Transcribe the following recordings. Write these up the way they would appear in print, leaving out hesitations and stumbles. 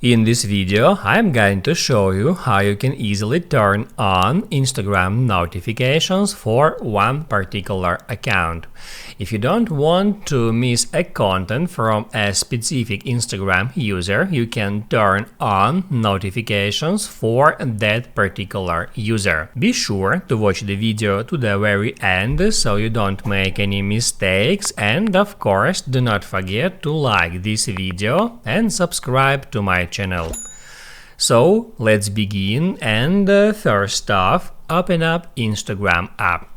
In this video, I'm going to show you how you can easily turn on Instagram notifications for one particular account. If you don't want to miss a content from a specific Instagram user, you can turn on notifications for that particular user. Be sure to watch the video to the very end so you don't make any mistakes, and of course do not forget to like this video and subscribe to my channel. So let's begin, and first off, open up Instagram app.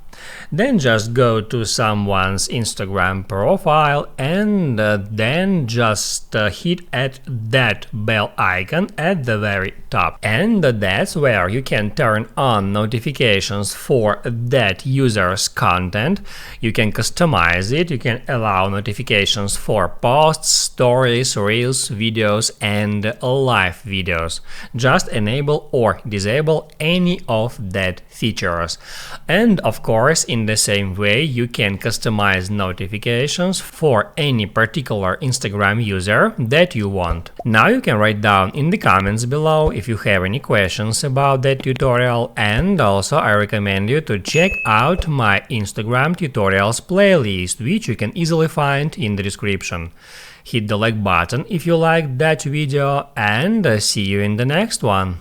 Then just go to someone's Instagram profile and then just hit at that bell icon at the very top. And that's where you can turn on notifications for that user's content. You can customize it, you can allow notifications for posts, stories, reels, videos and live videos. Just enable or disable any of that features. And of course, in the same way, you can customize notifications for any particular Instagram user that you want. Now you can write down in the comments below if you have any questions about that tutorial, and also I recommend you to check out my Instagram tutorials playlist, which you can easily find in the description. Hit the like button if you liked that video, and see you in the next one.